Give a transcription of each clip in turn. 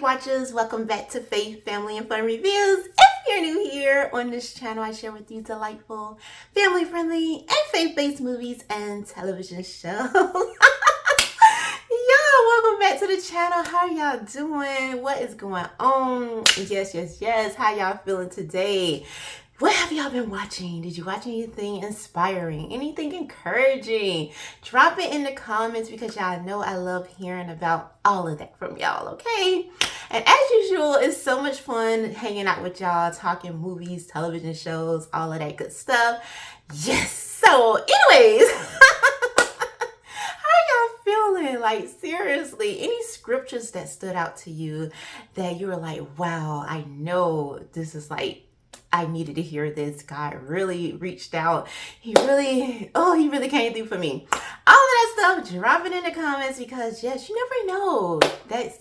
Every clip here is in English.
Watchers, welcome back to Faith, Family, and Fun Reviews. If you're new here on this channel, I share with you delightful, family-friendly, and faith-based movies and television shows. Y'all, welcome back to the channel. How y'all doing? What is going on? Yes. How y'all feeling today? What have y'all been watching? Did you watch anything inspiring? Anything encouraging? Drop it in the comments because y'all know I love hearing about all of that from y'all, okay? And as usual, it's so much fun hanging out with y'all, talking movies, television shows, all of that good stuff. Yes! So, anyways, how y'all feeling? Like, seriously, any scriptures that stood out to you that you were like, wow, I know this is like, I needed to hear this. God really reached out. He really came through for me. All of that stuff, drop it in the comments because yes, you never know that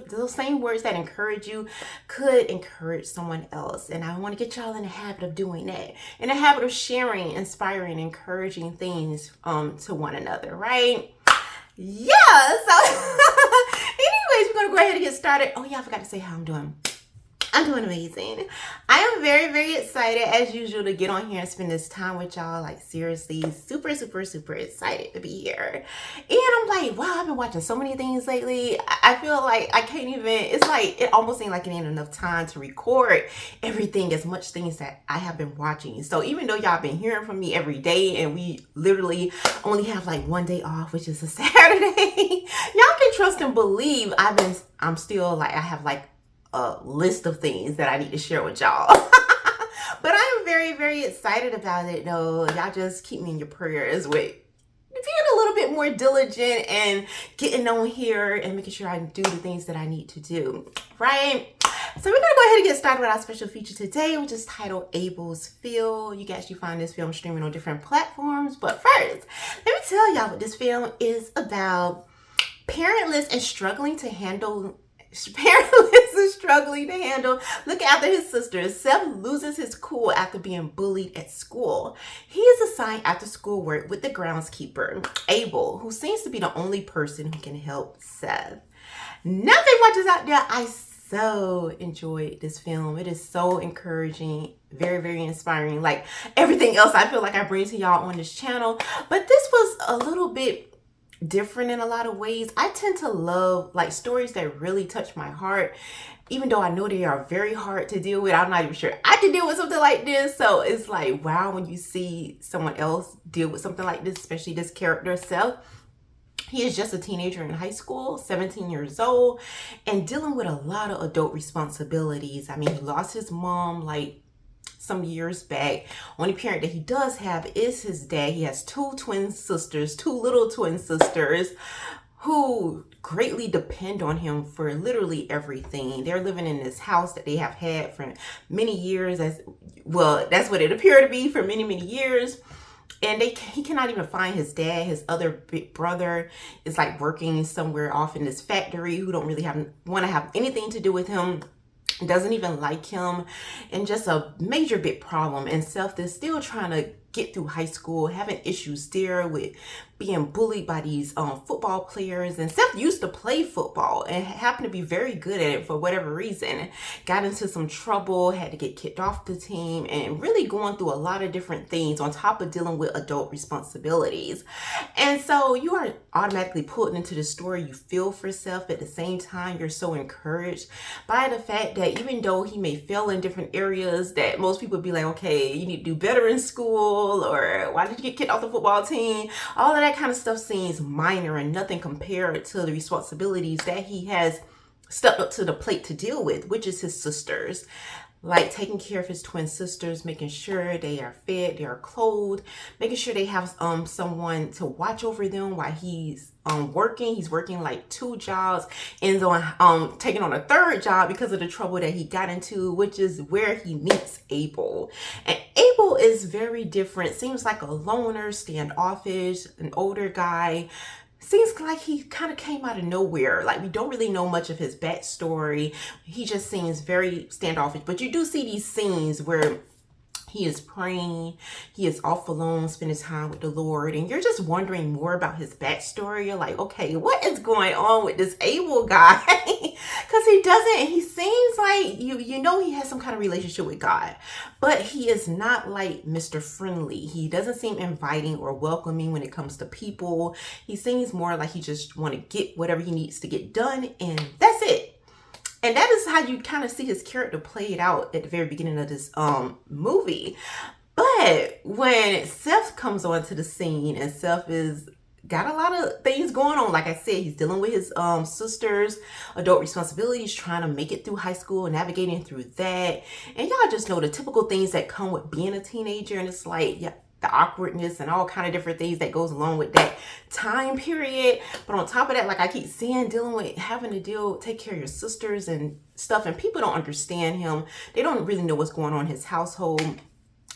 those same words that encourage you could encourage someone else. And I want to get y'all in the habit of doing that, in the habit of sharing, inspiring, encouraging things to one another, right? Yeah. So anyways, we're gonna go ahead and get started. Oh yeah, I forgot to say how I'm doing. I'm doing amazing. I am very excited as usual to get on here and spend this time with y'all. Like seriously, super excited to be here. And I'm like, wow, I've been watching so many things lately. I feel like I can't even, it's like, it almost seems like it ain't enough time to record everything, as much things that I have been watching. So even though y'all been hearing from me every day and we literally only have like one day off, which is a Saturday, y'all can trust and believe I'm still like, I have like a list of things that I need to share with y'all. But I am very excited about it though. Y'all just keep me in your prayers with being a little bit more diligent and getting on here and making sure I do the things that I need to do, right? So we're gonna go ahead and get started with our special feature today, which is titled Abel's Feel. You can actually find this film streaming on different platforms. But first, let me tell y'all what this film is about. Parentless and struggling to handle look after his sister. Seth loses his cool after being bullied at school. He is assigned after school work with the groundskeeper, Abel, who seems to be the only person who can help Seth. Nothing watches out there. I so enjoyed this film. It is so encouraging, very inspiring. Like everything else I feel like I bring to y'all on this channel. But this was a little bit different in a lot of ways. I tend to love like stories that really touch my heart, even though I know they are very hard to deal with. I'm not even sure I can deal with something like this. So it's like, wow, when you see someone else deal with something like this, especially this character Seth. He is just a teenager in high school, 17 years old, and dealing with a lot of adult responsibilities. I mean, he lost his mom like some years back. Only parent that he does have is his dad. He has two little twin sisters who greatly depend on him for literally everything. They're living in this house that they have had for many years, that's what it appeared to be, for many years. And he cannot even find his dad. His other big brother is like working somewhere off in this factory, who don't really want to have anything to do with him. Doesn't even like him, and just a major big problem. And Seth is still trying to get through high school, having issues there with being bullied by these football players. And Seth used to play football and happened to be very good at it for whatever reason. Got into some trouble, had to get kicked off the team, and really going through a lot of different things on top of dealing with adult responsibilities. And so you are automatically pulled into the story. You feel for Seth. At the same time, you're so encouraged by the fact that even though he may fail in different areas that most people would be like, okay, you need to do better in school, or why did you get kicked off the football team? All of that kind of stuff seems minor and nothing compared to the responsibilities that he has stepped up to the plate to deal with, which is his sisters. Like taking care of his twin sisters, making sure they are fed, they are clothed, making sure they have someone to watch over them while he's working. He's working like 2 jobs, ends on taking on a 3rd job because of the trouble that he got into, which is where he meets Abel. And Abel is very different. Seems like a loner, standoffish, an older guy. Seems like he kind of came out of nowhere. Like we don't really know much of his backstory. He just seems very standoffish. But you do see these scenes where he is praying, he is off alone, spending time with the Lord, and you're just wondering more about his backstory. You're like, okay, what is going on with this Abel guy? Because Because he doesn't, he seems like, you know he has some kind of relationship with God, but he is not like Mr. Friendly. He doesn't seem inviting or welcoming when it comes to people. He seems more like he just want to get whatever he needs to get done, and that's it. And that is how you kind of see his character played out at the very beginning of this movie. But when Seth comes onto the scene, and Seth is got a lot of things going on. Like I said, he's dealing with his sister's adult responsibilities, trying to make it through high school, navigating through that. And y'all just know the typical things that come with being a teenager. And it's like, yeah, the awkwardness and all kind of different things that goes along with that time period. But on top of that, like I keep saying, dealing with having to take care of your sisters and stuff. And people don't understand him. They don't really know what's going on in his household.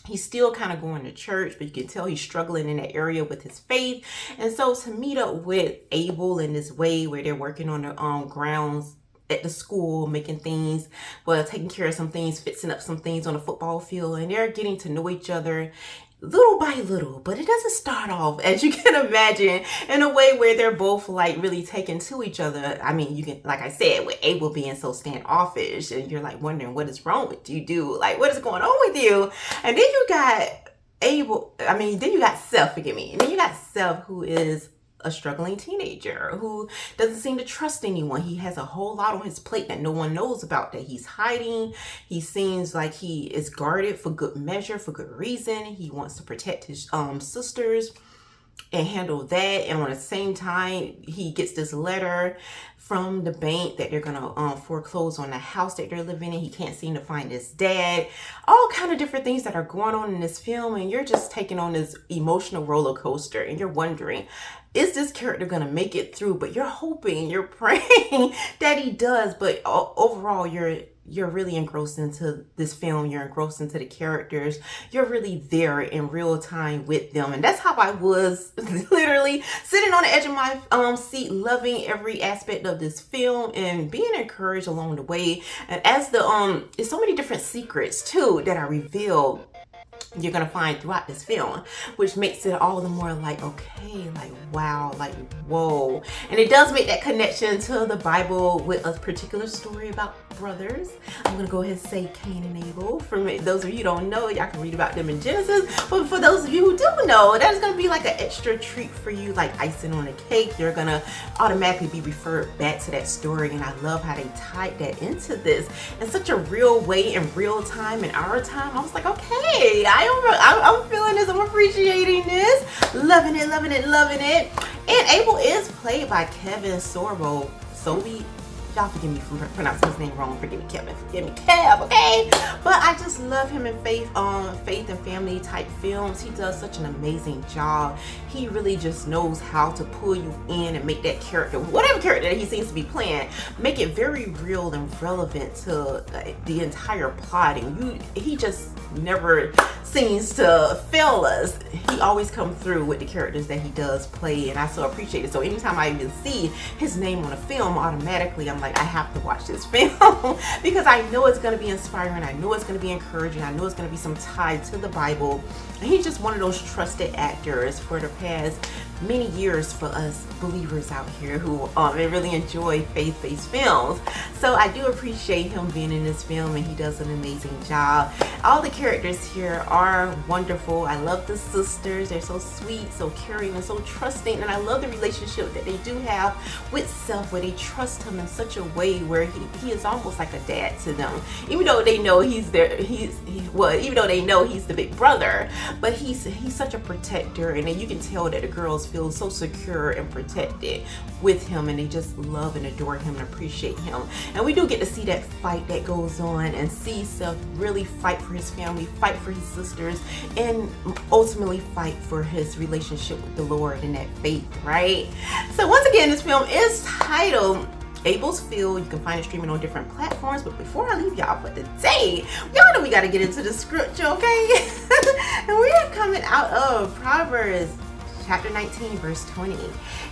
He's still kind of going to church, but you can tell he's struggling in that area with his faith. And so to meet up with Abel in this way where they're working on their grounds at the school, making things, well, taking care of some things, fixing up some things on the football field, and they're getting to know each other little by little, but it doesn't start off, as you can imagine, in a way where they're both like really taken to each other. I mean, you can, like I said, with Abel being so standoffish, and you're like wondering what is wrong with you, dude? Like, what is going on with you? And then you got then you got Seth, forgive me. And then you got Seth, who is a struggling teenager who doesn't seem to trust anyone. He has a whole lot on his plate that no one knows about, that he's hiding. He seems like he is guarded for good measure, for good reason. He wants to protect his sisters and handle that. And on the same time, he gets this letter from the bank that they're gonna foreclose on the house that they're living in. He can't seem to find his dad. All kind of different things that are going on in this film, and you're just taking on this emotional roller coaster, and you're wondering, is this character gonna make it through? But you're hoping, you're praying that he does. But overall, you're really engrossed into this film. You're engrossed into the characters. You're really there in real time with them. And that's how I was literally sitting on the edge of my seat, loving every aspect of this film and being encouraged along the way. And as there's so many different secrets too that are revealed, you're gonna find throughout this film, which makes it all the more like, okay, like wow, like whoa. And it does make that connection to the Bible with a particular story about brothers. I'm gonna go ahead and say Cain and Abel. For those of you who don't know, y'all can read about them in Genesis, but for those of you who do know, that's gonna be like an extra treat for you, like icing on a cake. You're gonna automatically be referred back to that story. And I love how they tied that into this in such a real way, in real time, in our time. I was like, okay, I'm feeling this, I'm appreciating this, loving it, loving it, loving it. And Abel is played by Kevin Sorbo. Y'all forgive me for pronouncing his name wrong. Forgive me, Kevin. Forgive me, Kev, okay? But I just love him in faith and family type films. He does such an amazing job. He really just knows how to pull you in and make that character, whatever character that he seems to be playing, make it very real and relevant to the entire plot. And he just never seems to fail us. He always comes through with the characters that he does play, and I so appreciate it. So anytime I even see his name on a film, automatically I'm like, I have to watch this film because I know it's going to be inspiring. I know it's going to be encouraging. I know it's going to be some tie to the Bible. And he's just one of those trusted actors for the past many years for us believers out here who really enjoy faith-based films. So I do appreciate him being in this film, and he does an amazing job. All the characters here are wonderful. I love the sisters. They're so sweet, so caring, and so trusting. And I love the relationship that they do have with Seth, where they trust him in such a way where he is almost like a dad to them. Even though they know even though they know he's the big brother, but he's such a protector, and then you can tell that the girls feel so secure and protected with him, and they just love and adore him and appreciate him. And we do get to see that fight that goes on, and see Seth really fight for his family, fight for his sisters, and ultimately fight for his relationship with the Lord and that faith, right? So once again, this film is titled Abel's Field. You can find it streaming on different platforms. But before I leave y'all for today, y'all know we got to get into the scripture, okay? And we are coming out of Proverbs chapter 19, verse 20.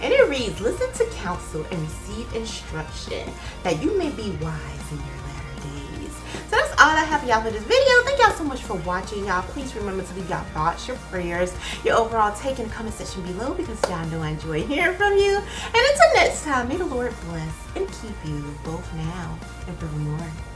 And it reads, listen to counsel and receive instruction, that you may be wise in your latter days. So that's all I have y'all for this video. Thank y'all so much for watching. Y'all, please remember to leave y'all thoughts, your prayers, your overall take in the comment section below, because y'all know I enjoy hearing from you. And until next time, may the Lord bless and keep you both now and forevermore.